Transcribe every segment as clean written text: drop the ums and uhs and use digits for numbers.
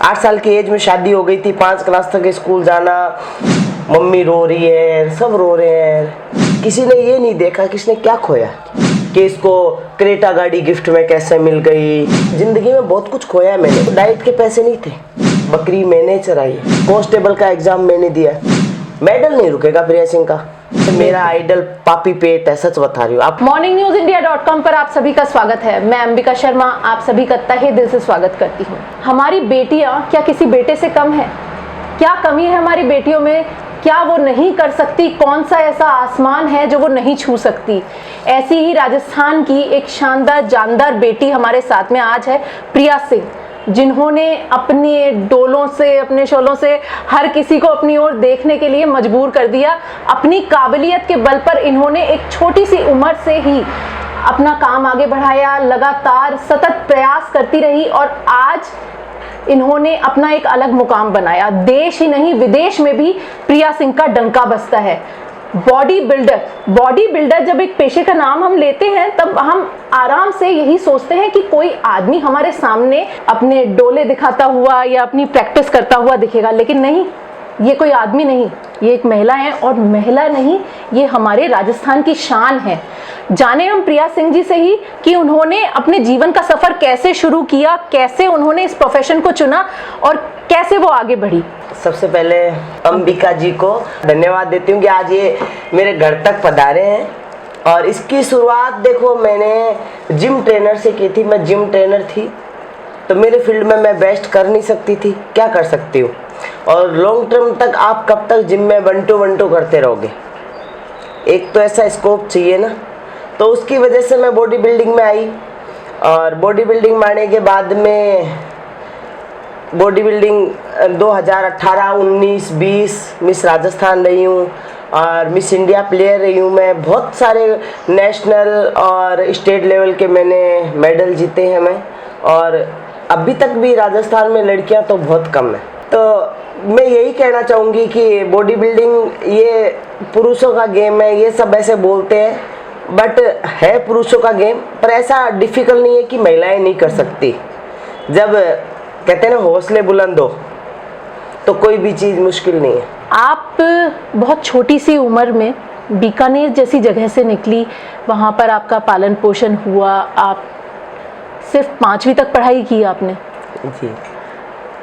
8 साल की एज में शादी हो गई थी, 5 क्लास तक स्कूल जाना, मम्मी रो रही है, सब रो रहे हैं। किसी ने ये नहीं देखा कि इसने क्या खोया, कि इसको क्रेटा गाड़ी गिफ्ट में कैसे मिल गई। जिंदगी में बहुत कुछ खोया है मैंने। डाइट के पैसे नहीं थे, बकरी मैंने चराई। कांस्टेबल का एग्जाम मैंने दिया, मेडल नहीं रुकेगा प्रिया सिंह का। मेरा आइडल पापी पेट है, सच बता रही हूँ। आप morningnewsindia.com पर आप सभी का स्वागत है। मैं अंबिका शर्मा आप सभी का तहे दिल से स्वागत करती हूँ। हमारी बेटियां क्या किसी बेटे से कम है? क्या कमी है हमारी बेटियों में? क्या वो नहीं कर सकती? कौन सा ऐसा आसमान है जो वो नहीं छू सकती? ऐसी ही राजस्थान की एक शानदार जानदार बेटी हमारे साथ में आज है, प्रिया सिंह, जिन्होंने अपने डोलों से, अपने शोलों से हर किसी को अपनी ओर देखने के लिए मजबूर कर दिया। अपनी काबिलियत के बल पर इन्होंने एक छोटी सी उम्र से ही अपना काम आगे बढ़ाया, लगातार सतत प्रयास करती रही और आज इन्होंने अपना एक अलग मुकाम बनाया। देश ही नहीं विदेश में भी प्रिया सिंह का डंका बजता है। बॉडी बिल्डर जब एक पेशे का नाम हम लेते हैं तब हम आराम से यही सोचते हैं कि कोई आदमी हमारे सामने अपने डोले दिखाता हुआ या अपनी प्रैक्टिस करता हुआ दिखेगा, लेकिन नहीं, ये कोई आदमी नहीं, ये एक महिला है। और महिला नहीं, ये हमारे राजस्थान की शान है। जाने हम प्रिया सिंह जी से ही कि उन्होंने अपने जीवन का सफर कैसे शुरू किया, कैसे उन्होंने इस प्रोफेशन को चुना और कैसे वो आगे बढ़ी। सबसे पहले अंबिका जी को धन्यवाद देती हूँ कि आज ये मेरे घर तक पधारे हैं। और इसकी शुरुआत देखो मैंने जिम ट्रेनर से की थी। मैं जिम ट्रेनर थी तो मेरे फील्ड में मैं बेस्ट कर नहीं सकती थी, क्या कर सकती हूँ। और लॉन्ग टर्म तक आप कब तक जिम में वन टू करते रहोगे? एक तो ऐसा स्कोप चाहिए ना। तो उसकी वजह से मैं बॉडी बिल्डिंग में आई और बॉडी बिल्डिंग में आने के बाद में बॉडी बिल्डिंग 2018, 19, 20 मिस राजस्थान रही हूँ और मिस इंडिया प्लेयर रही हूँ। मैं बहुत सारे नेशनल और स्टेट लेवल के मैंने मेडल जीते हैं मैं। और अभी तक भी राजस्थान में लड़कियाँ तो बहुत कम है। तो मैं यही कहना चाहूँगी कि बॉडी बिल्डिंग ये पुरुषों का गेम है। ये सब ऐसे बोलते हैं बट है पुरुषों का गेम, पर ऐसा डिफ़िकल्ट नहीं है कि महिलाएं नहीं कर सकती। जब कहते हैं ना हौसले बुलंद हो तो कोई भी चीज़ मुश्किल नहीं है। आप बहुत छोटी सी उम्र में बीकानेर जैसी जगह से निकली, वहाँ पर आपका पालन पोषण हुआ। आप सिर्फ 5वीं तक पढ़ाई की आपने जी।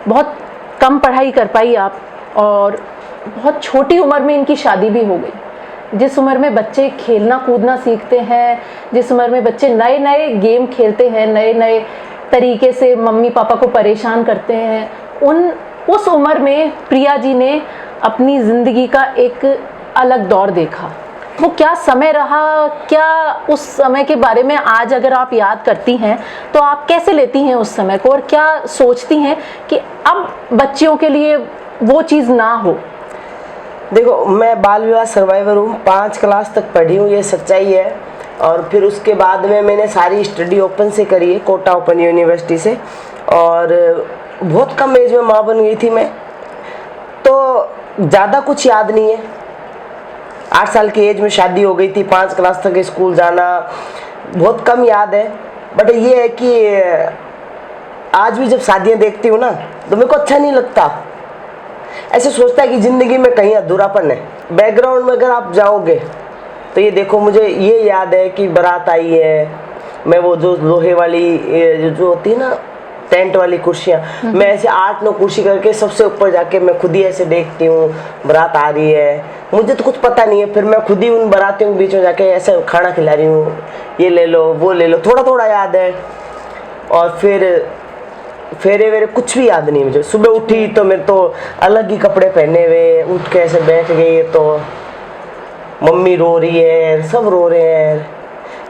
बहुत कम पढ़ाई कर पाई आप और बहुत छोटी उम्र में इनकी शादी भी हो गई। जिस उम्र में बच्चे खेलना कूदना सीखते हैं, जिस उम्र में बच्चे नए नए गेम खेलते हैं, नए नए तरीके से मम्मी पापा को परेशान करते हैं, उस उम्र में प्रिया जी ने अपनी ज़िंदगी का एक अलग दौर देखा। वो क्या समय रहा, क्या उस समय के बारे में आज अगर आप याद करती हैं तो आप कैसे लेती हैं उस समय को और क्या सोचती हैं कि अब बच्चियों के लिए वो चीज़ ना हो? देखो मैं बाल विवाह सर्वाइवर हूँ, 5 क्लास तक पढ़ी हूँ, ये सच्चाई है। और फिर उसके बाद में मैंने सारी स्टडी ओपन से करी है, कोटा ओपन यूनिवर्सिटी से। और बहुत कम एज में माँ बन गई थी मैं, तो ज़्यादा कुछ याद नहीं है। 8 साल की एज में शादी हो गई थी, 5 क्लास तक स्कूल जाना, बहुत कम याद है। बट ये है कि आज भी जब शादियाँ देखती हूँ ना तो मेरे को अच्छा नहीं लगता। ऐसे सोचता है कि ज़िंदगी में कहीं अधूरापन है। बैकग्राउंड में अगर आप जाओगे तो ये देखो, मुझे ये याद है कि बारात आई है, मैं वो जो लोहे वाली जो होती है ना टेंट वाली कुर्सियाँ, मैं ऐसे 8-9 कुर्सी करके सबसे ऊपर जाके मैं खुद ही ऐसे देखती हूँ बारात आ रही है। मुझे तो कुछ पता नहीं है, फिर मैं खुद ही उन बारातियों के बीच में जाके ऐसे खाना खिला रही हूँ, ये ले लो वो ले लो, थोड़ा थोड़ा याद है। और फिर फेरे वेरे कुछ भी याद नहीं मुझे। सुबह उठी तो मेरे तो अलग ही कपड़े पहने हुए, उठ के ऐसे बैठ गई तो मम्मी रो रही है, सब रो रहे हैं,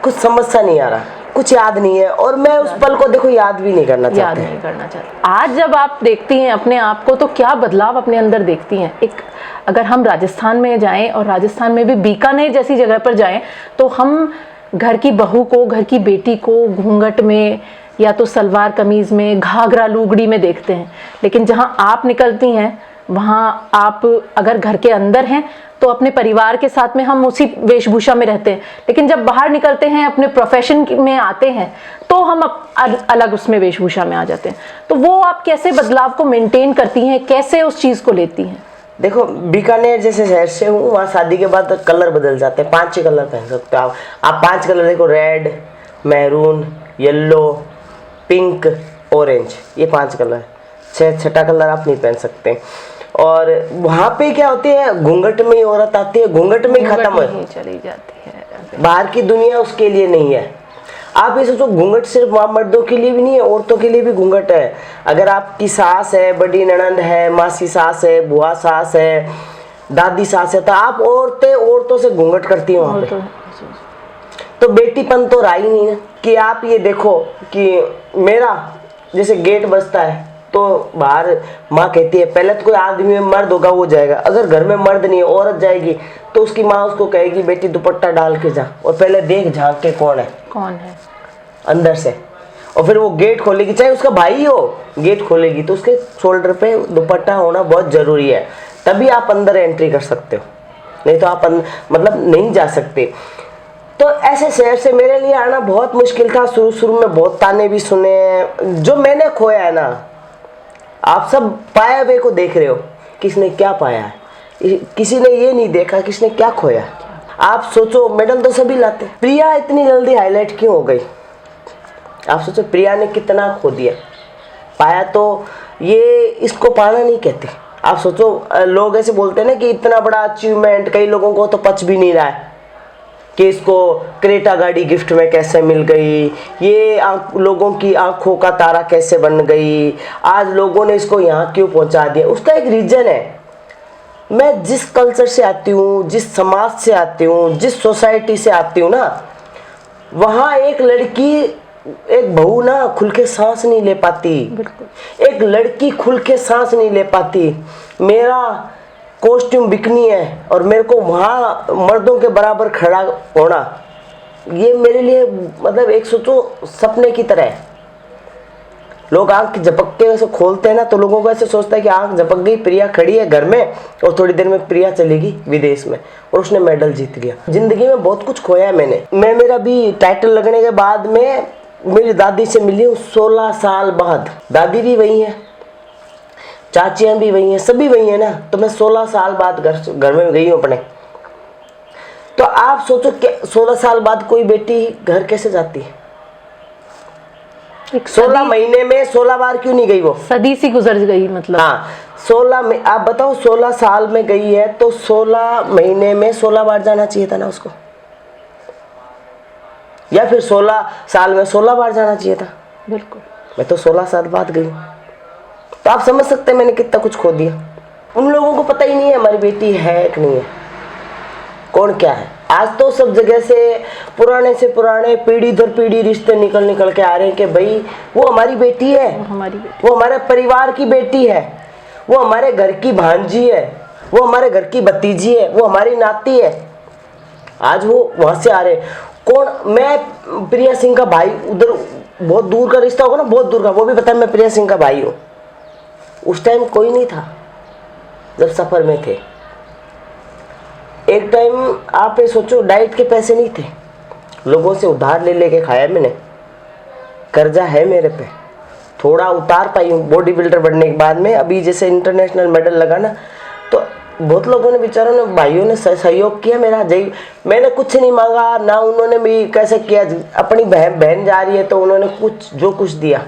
कुछ समझ सा नहीं आ रहा, कुछ याद नहीं है। और मैं उस पल को देखो याद भी नहीं करना चाहती। आज जब आप देखती हैं अपने आप को तो क्या बदलाव अपने अंदर देखती हैं? एक अगर हम राजस्थान में जाएं और राजस्थान में भी बीकानेर जैसी जगह पर जाएं तो हम घर की बहू को, घर की बेटी को घूंघट में या तो सलवार कमीज में, घाघरा लुगड़ी में देखते हैं। लेकिन जहां आप निकलती हैं वहाँ आप अगर घर के अंदर हैं तो अपने परिवार के साथ में हम उसी वेशभूषा में रहते हैं, लेकिन जब बाहर निकलते हैं अपने प्रोफेशन में आते हैं तो हम अलग उसमें वेशभूषा में आ जाते हैं। तो वो आप कैसे बदलाव को मेंटेन करती हैं, कैसे उस चीज़ को लेती हैं? देखो, बीकानेर जैसे शहर से हूँ, वहाँ शादी के बाद कलर बदल जाते हैं, 5-6 कलर पहन सकते हो आप 5 कलर देखो, red, maroon, yellow, pink, orange, ये 5 कलर। छठा कलर आप नहीं पहन सकते। और वहाँ पे क्या होती है, घूंघट में ही औरत आती है, घूंघट में ही खत्म चली जाती है। बाहर की दुनिया उसके लिए नहीं है। आप ये सोचो, घूंघट सिर्फ वहाँ मर्दों के लिए भी नहीं है, औरतों के लिए भी घूंघट है। अगर आपकी सास है, बड़ी ननंद है, मासी सास है, बुआ सास है, दादी सास है, तो आप औरतों से घूंघट करती हैं वहाँ पे। तो बेटीपन तो रहा ही नहीं है। कि आप ये देखो कि मेरा जैसे गेट बजता है तो बाहर माँ कहती है, पहले तो कोई आदमी में मर्द होगा वो जाएगा, अगर घर में मर्द नहीं है औरत जाएगी तो उसकी माँ उसको कहेगी, बेटी दुपट्टा डाल के जा और पहले देख झांक के कौन है अंदर से। और फिर वो गेट खोलेगी, चाहे उसका भाई हो, गेट खोलेगी तो उसके शोल्डर पे दुपट्टा होना बहुत ज़रूरी है, तभी आप अंदर एंट्री कर सकते हो, नहीं तो आप मतलब नहीं जा सकते। तो ऐसे शहर से मेरे लिए आना बहुत मुश्किल था। शुरू में बहुत ताने भी सुने। जो मैंने खोया है ना, आप सब पाया हुए को देख रहे हो, किसने क्या पाया है, किसी ने ये नहीं देखा किसने क्या खोया। आप सोचो, मेडल तो सभी लाते, प्रिया इतनी जल्दी हाईलाइट क्यों हो गई? आप सोचो, प्रिया ने कितना खो दिया। पाया तो ये इसको पाना नहीं कहते। आप सोचो, लोग ऐसे बोलते हैं ना कि इतना बड़ा अचीवमेंट, कई लोगों को तो पच भी नहीं रहा है कि इसको क्रेटा गाड़ी गिफ्ट में कैसे मिल गई, ये लोगों की आंखों का तारा कैसे बन गई, आज लोगों ने इसको यहाँ क्यों पहुँचा दिया। उसका एक रीज़न है। मैं जिस कल्चर से आती हूँ, जिस समाज से आती हूँ, जिस सोसाइटी से आती हूँ ना, वहाँ एक लड़की, एक बहू ना खुल के सांस नहीं ले पाती, एक लड़की खुल के सांस नहीं ले पाती। मेरा कॉस्ट्यूम बिकनी है और मेरे को वहाँ मर्दों के बराबर खड़ा होना, ये मेरे लिए मतलब एक सोचो सपने की तरह है। लोग आंख झपक के ऐसे खोलते हैं ना तो लोगों को ऐसे सोचता है कि आंख झपक गई, प्रिया खड़ी है घर में और थोड़ी देर में प्रिया चलेगी विदेश में और उसने मेडल जीत लिया। जिंदगी में बहुत कुछ खोया है मैंने। मेरा भी टाइटल लगने के बाद में मेरी दादी से मिली हूँ 16 साल बाद। दादी भी वही है, चाचियाँ भी वही हैं, सभी वही हैं ना। तो मैं 16 साल बाद घर में गई हूँ अपने। तो आप सोचो कि 16 साल बाद कोई बेटी घर कैसे जाती है? 16 महीने में 16 बार क्यों नहीं गई? वो सदी सी गुजर गई मतलब। हाँ, 16 में आप बताओ, 16 साल में गई है तो 16 महीने में 16 बार जाना चाहिए था ना उसको, या फिर 16 साल में 16 बार जाना चाहिए था। बिल्कुल। मैं तो 16 साल बाद गई। तो आप समझ सकते हैं मैंने कितना कुछ खो दिया। उन लोगों को पता ही नहीं है हमारी बेटी है कि नहीं है, कौन क्या है। आज तो सब जगह से पुराने पीढ़ी दर पीढ़ी रिश्ते निकल के आ रहे हैं कि भाई वो हमारी बेटी है, वो हमारे परिवार की बेटी है, वो हमारे घर की भांजी है, वो हमारे घर की भतीजी है, वो हमारी नाती है। आज वो वहाँ से आ रहे। कौन? मैं प्रिया सिंह का भाई, उधर बहुत दूर का रिश्ता होगा ना, बहुत दूर का, वो भी पता है मैं प्रिया सिंह का भाई हूँ। उस टाइम कोई नहीं था जब सफ़र में थे। एक टाइम आप ये सोचो, डाइट के पैसे नहीं थे, लोगों से उधार ले लेके खाया मैंने, कर्जा है मेरे पे, थोड़ा उतार पाई हूँ बॉडी बिल्डर बनने के बाद में। अभी जैसे इंटरनेशनल मेडल लगा ना, तो बहुत लोगों ने, बेचारों ने, भाइयों ने सहयोग किया मेरा। मैंने कुछ नहीं मांगा ना, उन्होंने भी कैसे किया। अपनी बहन जा रही है तो उन्होंने जो कुछ दिया।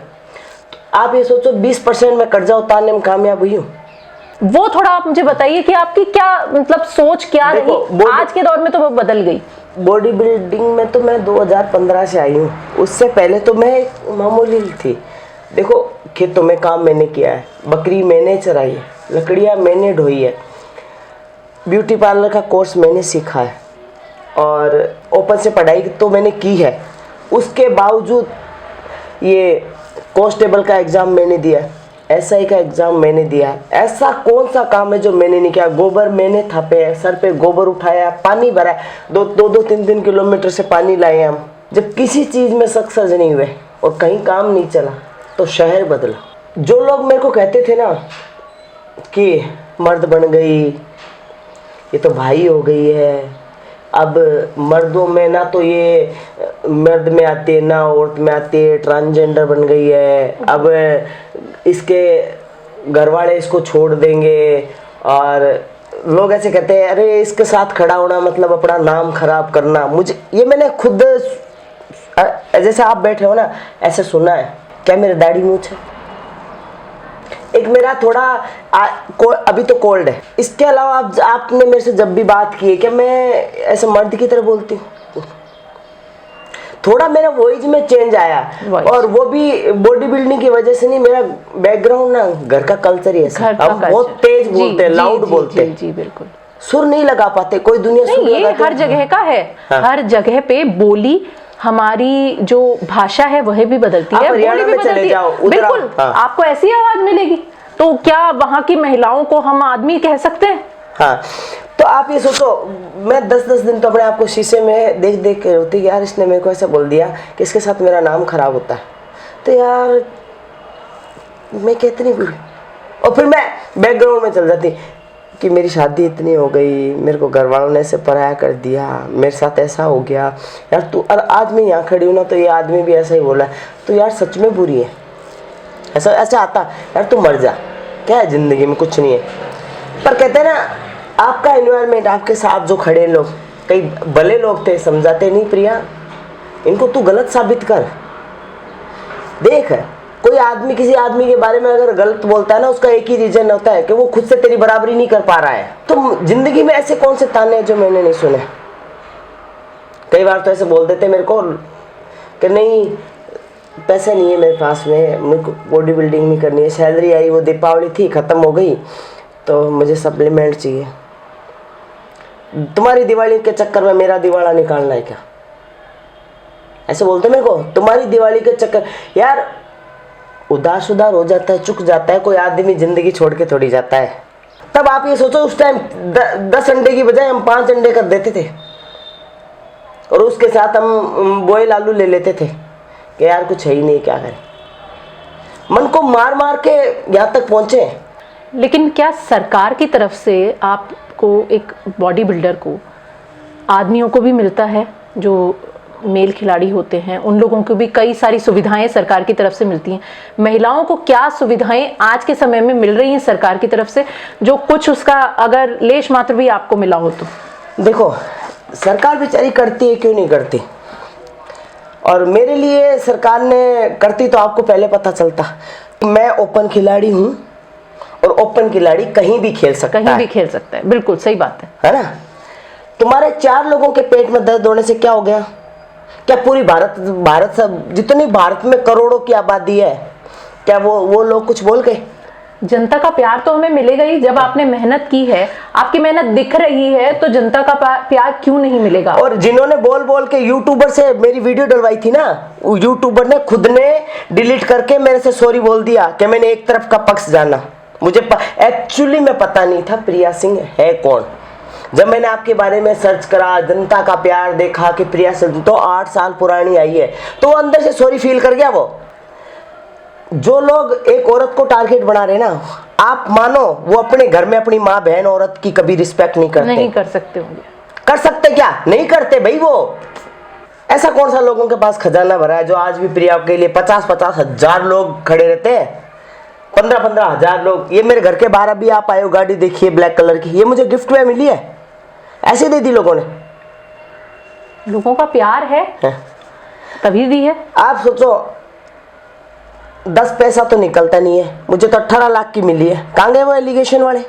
आप ये सोचो 20% में कर्जा उतारने में कामयाब हुई हूँ। वो थोड़ा आप मुझे बताइए कि आपकी क्या मतलब सोच क्या रही? आज के दौर में तो वो बदल गई। बॉडी बिल्डिंग में तो मैं 2015 से आई हूँ, उससे पहले तो मैं एक मामूली थी। देखो, खेतों में काम मैंने किया है, बकरी मैंने चराई है, लकड़ियाँ मैंने ढोई है, ब्यूटी पार्लर का कोर्स मैंने सीखा है और ओपन से पढ़ाई तो मैंने की है। उसके बावजूद ये कांस्टेबल का एग्ज़ाम मैंने दिया है, SI का एग्ज़ाम मैंने दिया है। ऐसा कौन सा काम है जो मैंने नहीं किया? गोबर मैंने थापे है, सर पे गोबर उठाया, पानी भरा है, 2-3 किलोमीटर से पानी लाए हम। जब किसी चीज़ में सक्सेस नहीं हुए और कहीं काम नहीं चला तो शहर बदला। जो लोग मेरे को कहते थे ना कि मर्द बन गई, ये तो भाई हो गई है। अब मर्दों में ना तो ये मर्द में आती है ना औरत में आती है, ट्रांसजेंडर बन गई है। अब इसके घर वाले इसको छोड़ देंगे और लोग ऐसे कहते हैं अरे इसके साथ खड़ा होना मतलब अपना नाम खराब करना। मुझे ये मैंने खुद जैसे आप बैठे हो ना ऐसे सुना है। क्या मेरे दाढ़ी मूंछ है? एक मेरा थोड़ा अभी तो कोल्ड है। इसके अलावा आपने मेरे से जब भी बात की है क्या मैं ऐसे मर्द की तरह बोलती हूँ? थोड़ा मेरा वॉइस में चेंज आया और वो भी बॉडी बिल्डिंग की वजह से नहीं, मेरा बैकग्राउंड ना घर का कल्चर ही है। हम बहुत तेज बोलते हैं, लाउड बोलते हैं। जी बिल्कुल, सुर नहीं लगा पाते। कोई दुनिया सुर नहीं, ये हर जगह का है। हर जगह पे बोली, हमारी जो भाषा है वह भी बदलती है, बोली भी बदलती है। बिल्कुल, आपको ऐसी आवाज मिलेगी तो क्या वहाँ की महिलाओं को हम आदमी कह सकते हैं? हाँ, तो आप ये सोचो, मैं 10-10 दिन तो अपने आप को शीशे में देख देख के रोती यार इसने मेरे को ऐसा बोल दिया कि इसके साथ मेरा नाम खराब होता है। तो यार मैं कितनी बुरी। और फिर मैं बैकग्राउंड में चल जाती कि मेरी शादी इतनी हो गई, मेरे को घर वालों ने ऐसे पराया कर दिया, मेरे साथ ऐसा हो गया यार। तू और आज मैं यहाँ खड़ी हूँ ना तो ये आदमी भी ऐसा ही बोला है, तो यार सच में बुरी है। ऐसा ऐसा आता यार तू मर जा, क्या है ज़िंदगी में, कुछ नहीं है। पर कहते हैं ना आपका एनवायरनमेंट, आपके साथ जो खड़े लोग, कई भले लोग थे, समझाते नहीं प्रिया इनको तू गलत साबित कर। देख कोई आदमी किसी आदमी के बारे में अगर गलत बोलता है ना, उसका एक ही रीजन होता है कि वो खुद से तेरी बराबरी नहीं कर पा रहा है। तो जिंदगी में ऐसे कौन से ताने हैं जो मैंने नहीं सुने। कई बार तो ऐसे बोल देते मेरे को कि नहीं पैसे नहीं है मेरे पास में, मेरे को बॉडी बिल्डिंग नहीं करनी है, सैलरी आई वो दीपावली थी ख़त्म हो गई तो मुझे सप्लीमेंट चाहिए। तुम्हारी दिवाली के चक्कर में मेरा दिवाला निकालना है क्या? ऐसे बोलते मेरे को, तुम्हारी दिवाली के चक्कर। यार उदास हो जाता है, चुक जाता है कोई आदमी, जिंदगी छोड़ के थोड़ी जाता है। तब आप ये सोचो उस टाइम 10 अंडे की बजाय हम 5 अंडे कर देते थे और उसके साथ हम बॉयल आलू ले लेते थे कि यार कुछ है ही नहीं, क्या करें। मन को मार मार के यहाँ तक पहुंचे। लेकिन क्या सरकार की तरफ से आपको, एक बॉडी बिल्डर को, आदमियों को भी मिलता है जो मेल खिलाड़ी होते हैं, उन लोगों को भी कई सारी सुविधाएं सरकार की तरफ से मिलती हैं। महिलाओं को क्या सुविधाएं आज के समय में मिल रही हैं सरकार की तरफ से, जो कुछ उसका अगर लेश मात्र भी आपको मिला हो तो? देखो सरकार बेचारी करती है, क्यों नहीं करती। और मेरे लिए सरकार ने करती तो आपको पहले पता चलता। मैं ओपन खिलाड़ी हूँ और ओपन खिलाड़ी कहीं भी खेल सकता है। कहीं भी खेल सकता है, बिल्कुल सही बात है ना। तुम्हारे 4 लोगों के पेट में दर्द होने से क्या हो गया? क्या पूरी भारत सब जितनी भारत में करोड़ों की आबादी है, क्या वो लोग कुछ बोल गए? जनता का प्यार तो हमें मिलेगा ही। जब आपने मेहनत की है, आपकी मेहनत दिख रही है, तो जनता का प्यार क्यों नहीं मिलेगा? और जिन्होंने बोल बोल के यूट्यूबर से मेरी वीडियो डलवाई थी ना, वो यूट्यूबर ने खुद ने डिलीट करके मेरे से सॉरी बोल दिया कि मैंने एक तरफ का पक्ष जाना। मुझे एक्चुअली में पता नहीं था प्रिया सिंह है कौन। जब मैंने आपके बारे में सर्च करा, जनता का प्यार देखा कि प्रिया सिंह तो 8 साल पुरानी आई है, तो अंदर से सॉरी फील कर गया। वो जो लोग एक औरत को टारगेट बना रहे ना, आप मानो वो अपने घर में अपनी माँ बहन औरत की कभी रिस्पेक्ट नहीं करते। नहीं कर सकते होंगे। कर सकते क्या? नहीं करते भाई। वो ऐसा कौन सा लोगों के पास खजाना भरा है जो आज भी प्रिया के लिए 50-50 हजार लोग खड़े रहते हैं, 15-15 हजार लोग। ये मेरे घर के बाहर अभी आप आए हो, गाड़ी देखिए ब्लैक कलर की, ये मुझे गिफ्ट में मिली है, ऐसे दे दी लोगों ने। लोगों का प्यार है तभी दी है। आप सोचो 10 पैसा तो निकलता नहीं है, मुझे तो 18 लाख की मिली है। कहाँ गए वो एलिगेशन वाले?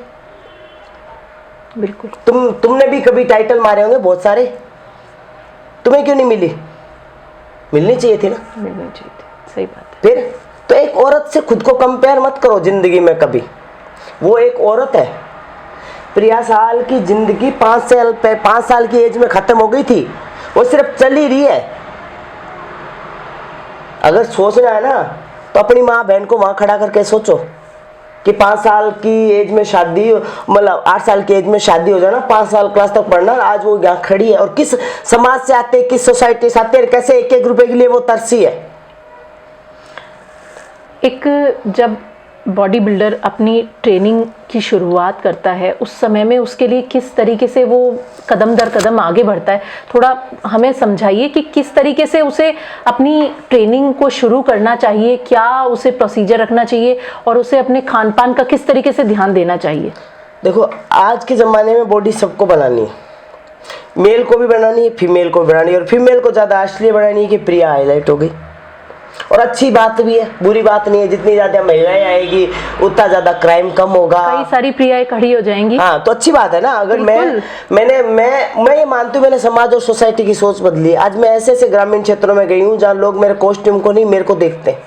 बिल्कुल। तुमने भी कभी टाइटल मारे होंगे बहुत सारे, तुम्हें क्यों नहीं मिली? मिलनी चाहिए थी ना। मिलनी चाहिए थी, सही बात है। फिर तो एक औरत से खुद को कंपेयर मत करो जिंदगी में कभी। वो एक औरत है। प्रिया साल की जिंदगी 5 साल की एज में खत्म हो गई थी, वो सिर्फ चल ही रही है। अगर सोचना है ना तो अपनी माँ बहन को वहां खड़ा करके सोचो कि 5 साल की एज में शादी, मतलब 8 साल की एज में शादी हो जाना, 5 साल क्लास तक पढ़ना, आज वो यहाँ खड़ी है। और किस समाज से आते हैं, किस सोसाइटी से आते हैं, कैसे 1-1 रुपए के लिए वो तरसी है। एक जब बॉडी बिल्डर अपनी ट्रेनिंग की शुरुआत करता है उस समय में उसके लिए किस तरीके से वो कदम दर कदम आगे बढ़ता है, थोड़ा हमें समझाइए कि किस तरीके से उसे अपनी ट्रेनिंग को शुरू करना चाहिए, क्या उसे प्रोसीजर रखना चाहिए और उसे अपने खान पान का किस तरीके से ध्यान देना चाहिए। देखो, आज के ज़माने में बॉडी सबको बनानी है, मेल को भी बनानी है, फीमेल को भी बनानी है, और फीमेल को ज़्यादा इसलिए बनानी है कि प्रिया हाईलाइट हो गई। और अच्छी बात भी है, बुरी बात नहीं है, जितनी ज़्यादा महिलाएं आएगी उतना ज़्यादा क्राइम कम होगा, कई सारी प्रियाएं खड़ी हो जाएंगी। हाँ, तो अच्छी बात है ना। अगर मैं ये मानती हूँ, मैंने समाज और सोसाइटी की सोच बदली। आज मैं ऐसे ऐसे ग्रामीण क्षेत्रों में गई हूँ जहाँ लोग मेरे कॉस्ट्यूम को नहीं, मेरे को देखते हैं।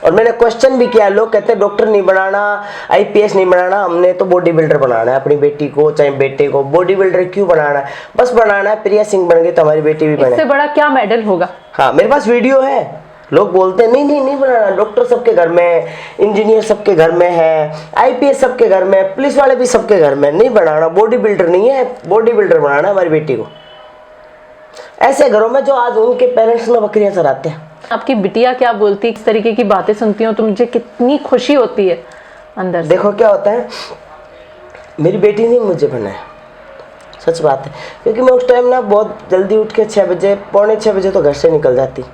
और मैंने क्वेश्चन भी किया, लोग कहते हैं डॉक्टर नहीं बनाना, आईपीएस नहीं बनाना, हमने तो बॉडी बिल्डर बनाना है अपनी बेटी को, चाहे बेटे को। बॉडी बिल्डर क्यों बनाना है? बस बनाना है, प्रिया सिंह बन गई तो हमारी बेटी भी बने। इससे बड़ा क्या मेडल होगा? हाँ, मेरे पास वीडियो है। लोग बोलते हैं नहीं बनाना, डॉक्टर सबके घर में है, इंजीनियर सबके घर में है, आईपीएस सबके घर में है, पुलिस वाले भी सबके घर में। नहीं बनाना, बॉडी बिल्डर नहीं है, बॉडी बिल्डर बनाना है हमारी बेटी को। ऐसे घरों में जो आज उनके पेरेंट्स में बकरियां चराते हैं। आपकी बिटिया क्या बोलती है? इस तरीके की बातें सुनती हूँ तो मुझे कितनी खुशी होती है अंदर से। देखो क्या होता है, मेरी बेटी ने मुझे बनाया, सच बात है। क्योंकि मैं उस टाइम ना बहुत जल्दी उठ के 6 बजे, पौने 6 बजे तो घर से निकल जाती।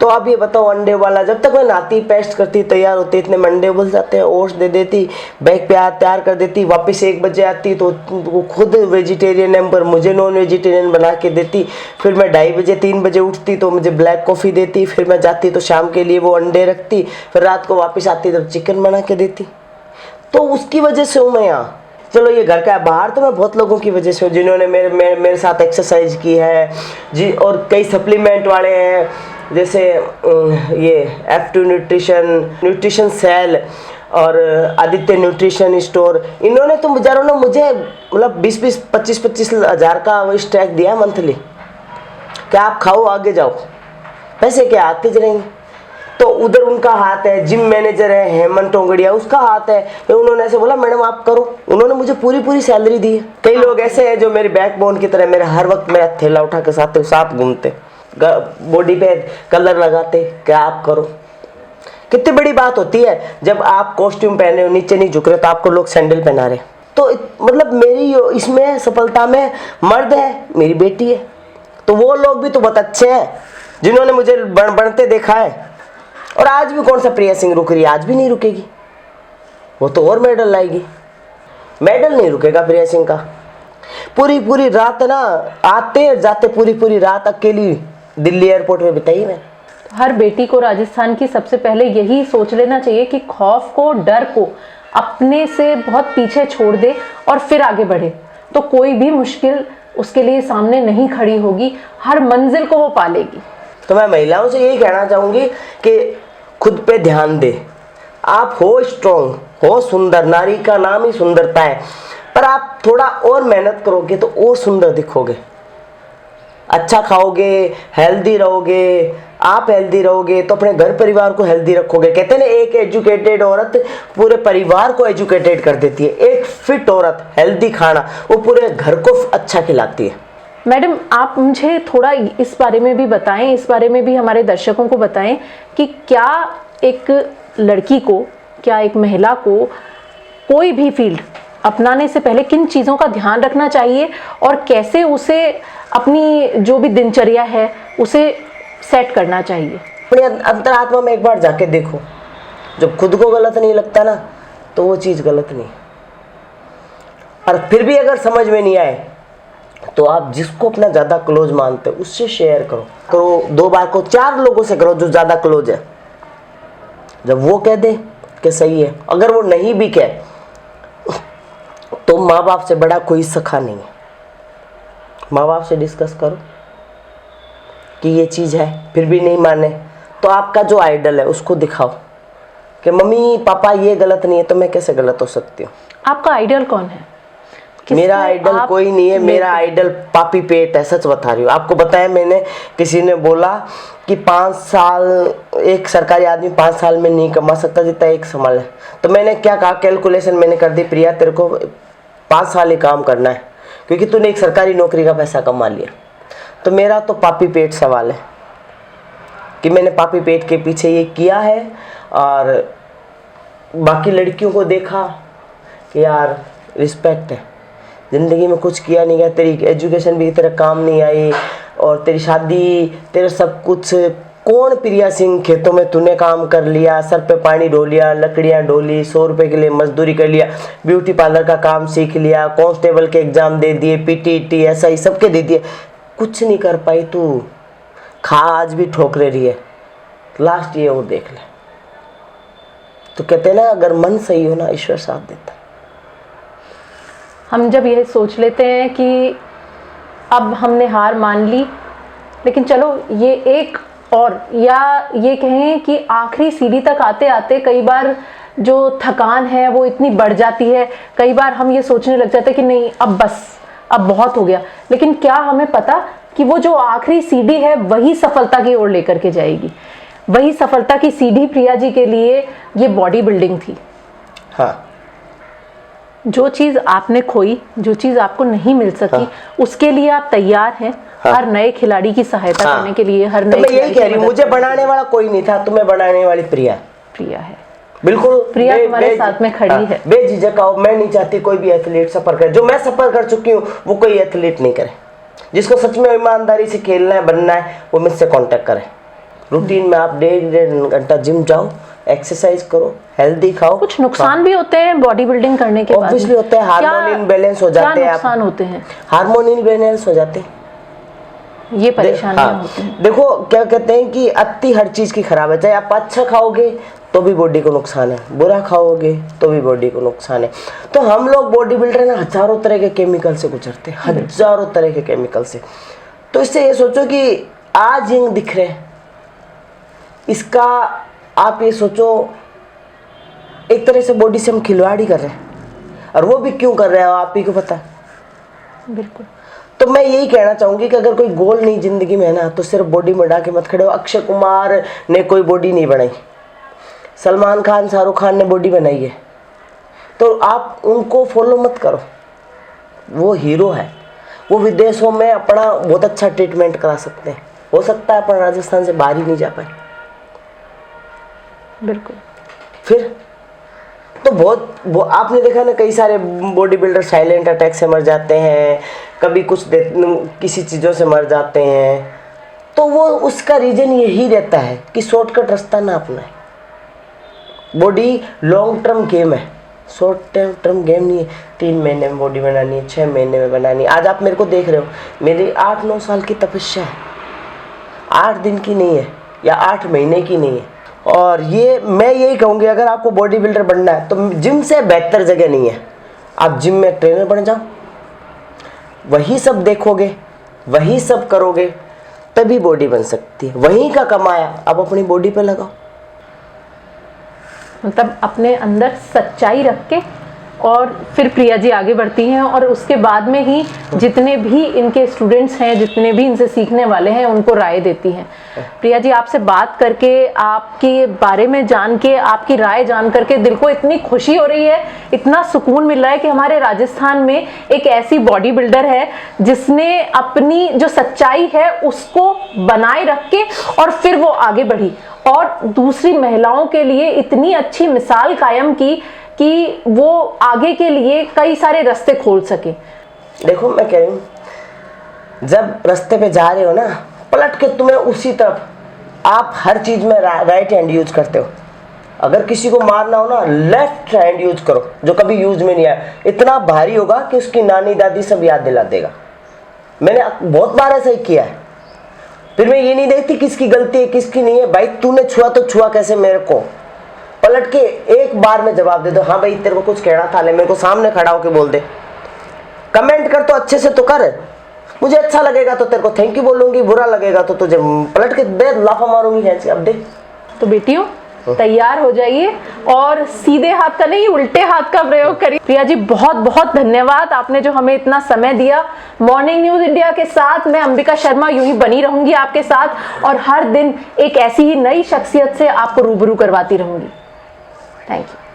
तो आप ये बताओ, अंडे वाला जब तक मैं नहाती, पेस्ट करती, तैयार होती, इतने में अंडे उबल जाते हैं, ओट्स दे देती, बैग पे तैयार कर देती, वापस 1 बजे आती तो वो खुद वेजिटेरियन है पर मुझे नॉन वेजिटेरियन बना के देती। फिर मैं 2:30 बजे 3 बजे उठती तो मुझे ब्लैक कॉफ़ी देती। फिर मैं जाती तो शाम के लिए वो अंडे रखती। फिर रात को वापस आती तो चिकन बना के देती। तो उसकी वजह से हूँ मैं यहाँ। चलो ये घर का है, बाहर तो मैं बहुत लोगों की वजह से हूँ जिन्होंने मेरे साथ एक्सरसाइज की है जी। और कई सप्लीमेंट वाले हैं, जैसे ये F2 न्यूट्रिशन सेल और आदित्य न्यूट्रिशन स्टोर। इन्होंने तो बेचारों ने मुझे मतलब 20-20, 25-25 हज़ार का वो स्टैक दिया मंथली, क्या आप खाओ आगे जाओ, पैसे क्या आते चलेंगे। तो उधर उनका हाथ है, जिम मैनेजर है हेमंत टोंगड़िया, उसका हाथ है। तो उन्होंने ऐसे बोला मैडम आप करो, उन्होंने मुझे पूरी सैलरी दी है। कई लोग ऐसे हैं जो मेरी बैकबोन की तरह मेरे हर वक्त मेरा थैला उठा के साथ घूमते, बॉडी पे कलर लगाते, क्या आप करो। कितनी बड़ी बात होती है जब आप कॉस्ट्यूम पहने हो, नीचे नहीं झुक रहे तो आपको लोग सैंडल पहना रहे। तो मतलब मेरी इसमें सफलता में मर्द है, मेरी बेटी है। तो वो लोग भी तो बहुत अच्छे हैं जिन्होंने मुझे बढ़ते देखा है। और आज भी कौन सा प्रिया सिंह रुक रही है? आज भी नहीं रुकेगी, वो तो और मेडल लाएगी। मेडल नहीं रुकेगा प्रिया सिंह का। पूरी रात ना आते जाते पूरी रात अकेली दिल्ली एयरपोर्ट में बिताई मैं। हर बेटी को राजस्थान की सबसे पहले यही सोच लेना चाहिए कि खौफ को, डर को अपने से बहुत पीछे छोड़ दे और फिर आगे बढ़े, तो कोई भी मुश्किल उसके लिए सामने नहीं खड़ी होगी, हर मंजिल को वो पालेगी। तो मैं महिलाओं से यही कहना चाहूँगी कि खुद पे ध्यान दे। आप हो स्ट्रॉन्ग, हो सुंदर, नारी का नाम ही सुंदरता है, पर आप थोड़ा और मेहनत करोगे तो और सुंदर दिखोगे। अच्छा खाओगे, हेल्दी रहोगे, आप हेल्दी रहोगे तो अपने घर परिवार को हेल्दी रखोगे। कहते हैं ना, एक एजुकेटेड औरत पूरे परिवार को एजुकेटेड कर देती है। एक फिट औरत, हेल्दी खाना, वो पूरे घर को अच्छा खिलाती है। मैडम, आप मुझे थोड़ा इस बारे में भी बताएं, इस बारे में भी हमारे दर्शकों को बताएं कि क्या एक लड़की को, क्या एक महिला को कोई भी फील्ड अपनाने से पहले किन चीज़ों का ध्यान रखना चाहिए और कैसे उसे अपनी जो भी दिनचर्या है उसे सेट करना चाहिए। अपनी अंतरात्मा में एक बार जाके देखो, जब खुद को गलत नहीं लगता ना तो वो चीज़ गलत नहीं। और फिर भी अगर समझ में नहीं आए तो आप जिसको अपना ज़्यादा क्लोज मानते हो उससे शेयर करो 2 बार को 4 लोगों से करो जो ज़्यादा क्लोज है। जब वो कह दे कि सही है, अगर वो नहीं भी कहे तो माँ बाप से बड़ा कोई सखा नहीं है। माँ बाप से डिस्कस करो कि ये चीज़ है, फिर भी नहीं माने तो आपका जो आइडल है उसको दिखाओ कि मम्मी पापा ये गलत नहीं है तो मैं कैसे गलत हो सकती हूँ। आपका आइडल कौन है? मेरा आइडल कोई नहीं है, मेरा आइडल पापी पेट है। सच बता रही हूँ आपको। बताया मैंने, किसी ने बोला कि 5 साल एक सरकारी आदमी 5 साल में नहीं कमा सकता जितना एक संभाल है। तो मैंने क्या कहा, कैलकुलेशन मैंने कर दी, प्रिया तेरे को 5 साल ही काम करना है क्योंकि तूने एक सरकारी नौकरी का पैसा कमा लिया। तो मेरा तो पापी पेट सवाल है कि मैंने पापी पेट के पीछे ये किया है और बाकी लड़कियों को देखा कि यार रिस्पेक्ट है, ज़िंदगी में कुछ किया नहीं गया, तेरी एजुकेशन भी तेरा काम नहीं आई, और तेरी शादी, तेरा सब कुछ, कौन प्रिया सिंह, खेतों में तूने काम कर लिया, सर पे पानी ढो लिया, लकड़ियाँ ढोली, 100 रुपये के लिए मजदूरी कर लिया, ब्यूटी पार्लर का काम सीख लिया, कांस्टेबल के एग्ज़ाम दे दिए, पीटीटी एसआई सबके दे दिए, कुछ नहीं कर पाई तू, खा आज भी ठोकरे रही है, लास्ट ये और देख ले। तो कहते हैं ना, अगर मन सही हो ना, ईश्वर साथ देता। हम जब यह सोच लेते हैं कि अब हमने हार मान ली, लेकिन चलो ये एक और, या ये कहें कि आखिरी सीढ़ी तक आते आते कई बार जो थकान है वो इतनी बढ़ जाती है, कई बार हम ये सोचने लग जाते हैं कि नहीं अब बस, अब बहुत हो गया। लेकिन क्या हमें पता कि वो जो आखिरी सीढ़ी है वही सफलता की ओर लेकर के जाएगी। वही सफलता की सीढ़ी प्रिया जी के लिए ये बॉडी बिल्डिंग थी। हाँ, जो चीज़ आपने खोई, जो चीज़ आपको नहीं मिल सकी, हाँ, उसके लिए आप तैयार हैं। हाँ, हर नए खिलाड़ी की सहायता करने के लिए, हर नए तो मैं यही कह रही हूँ, मुझे बनाने वाला कोई नहीं था, तुम्हें बनाने वाली प्रिया है। बिल्कुल, प्रिया तुम्हारे साथ में खड़ी है। बेझिझक आओ, मैं नहीं चाहती कोई भी एथलीट सफर करे, जो मैं सफर कर चुकी हूँ वो कोई एथलीट नहीं करे। जिसको सच में ईमानदारी से खेलना है, बनना है, वो मुझसे कांटेक्ट करे। रूटीन में आप 1.5 घंटा जिम जाओ, एक्सरसाइज करो, हेल्दी खाओ। कुछ नुकसान भी होते हैं बॉडी बिल्डिंग करने के बाद? ऑब्वियसली होते हैं, हार्मोन इनबैलेंस हो जाते हैं। क्या नुकसान होते हैं? हार्मोन इनबैलेंस हो जाते हैं, ये परेशानियां होती हैं। देखो क्या कहते हैं कि अति हर चीज की खराब है। चाहे आप अच्छा खाओगे तो भी बॉडी को नुकसान है, बुरा खाओगे तो भी बॉडी को नुकसान है। तो हम लोग बॉडी बिल्डर ना हजारों तरह के केमिकल से गुजरते हैं, हजारों तरह के केमिकल से। तो इससे ये सोचो कि आज यंग दिख रहे हैं, इसका आप ये सोचो एक तरह से बॉडी से हम खिलवाड़ ही कर रहे हैं, और वो भी क्यों कर रहे हैं आप ही को पता है। बिल्कुल। तो मैं यही कहना चाहूंगी कि अगर कोई गोल नहीं जिंदगी में है ना, तो सिर्फ बॉडी में डाके मत खड़े हो। अक्षय कुमार ने कोई बॉडी नहीं बनाई, सलमान खान, शाहरुख खान ने बॉडी बनाई है, तो आप उनको फॉलो मत करो। वो हीरो है, वो विदेशों में अपना बहुत अच्छा ट्रीटमेंट करा सकते हैं। हो सकता है अपन राजस्थान से बाहर ही नहीं जा पाए। बिल्कुल। फिर तो वो आपने देखा ना, कई सारे बॉडी बिल्डर साइलेंट अटैक से मर जाते हैं, कभी किसी चीज़ों से मर जाते हैं। तो वो उसका रीज़न यही रहता है कि शॉर्टकट रास्ता ना अपनाए। बॉडी लॉन्ग टर्म गेम है, शॉर्ट टर्म गेम नहीं है। 3 महीने में बॉडी बनानी है, 6 महीने में बनानी है। आज आप मेरे को देख रहे हो, मेरी 8-9 साल की तपस्या है, 8 दिन की नहीं है या 8 महीने की नहीं है। और ये मैं यही कहूँगी, अगर आपको बॉडी बिल्डर बनना है तो जिम से बेहतर जगह नहीं है। आप जिम में ट्रेनर बन जाओ, वही सब देखोगे, वही सब करोगे, तभी बॉडी बन सकती है। वहीं का कमाया अब अपनी बॉडी पे लगाओ। मतलब अपने अंदर सच्चाई रख के और फिर प्रिया जी आगे बढ़ती हैं, और उसके बाद में ही जितने भी इनके स्टूडेंट्स हैं, जितने भी इनसे सीखने वाले हैं, उनको राय देती हैं। प्रिया जी, आपसे बात करके, आपके बारे में जान के, आपकी राय जान करके दिल को इतनी खुशी हो रही है, इतना सुकून मिल रहा है कि हमारे राजस्थान में एक ऐसी बॉडी बिल्डर है जिसने अपनी जो सच्चाई है उसको बनाए रख के और फिर वो आगे बढ़ी और दूसरी महिलाओं के लिए इतनी अच्छी मिसाल कायम की कि वो आगे के लिए कई सारे रास्ते खोल सके। देखो मैं कह रही हूँ, जब रास्ते पे जा रहे हो ना, पलट के तुम्हें उसी तरफ, आप हर चीज में राइट हैंड यूज करते हो। अगर किसी को मारना हो ना, लेफ्ट हैंड यूज करो, जो कभी यूज में नहीं आया। इतना भारी होगा कि उसकी नानी दादी सब याद दिला देगा। मैंने बहुत बार ऐसा ही किया है। फिर मैं ये नहीं देखती किसकी गलती है किसकी नहीं है। भाई तूने छुआ तो छुआ कैसे मेरे को, पलट के एक बार में जवाब दे दो, हाँ भाई तेरे को कुछ कहना था, ले मेरे को सामने खड़ा होके बोल दे। कमेंट कर तो अच्छे से तो कर, मुझे अच्छा लगेगा तो तेरे को थैंक यू बोलूंगी, बुरा लगेगा तो तुझे पलट के दे लाफा मारूंगी। अब दे। तो बेटियों तैयार हो जाइए और सीधे हाथ का नहीं, उल्टे हाथ का प्रयोग करिए। प्रिया जी बहुत बहुत धन्यवाद, आपने जो हमें इतना समय दिया। मॉर्निंग न्यूज इंडिया के साथ मैं अंबिका शर्मा यूं ही बनी रहूंगी आपके साथ, और हर दिन एक ऐसी ही नई शख्सियत से आपको रूबरू करवाती रहूंगी। Thank you.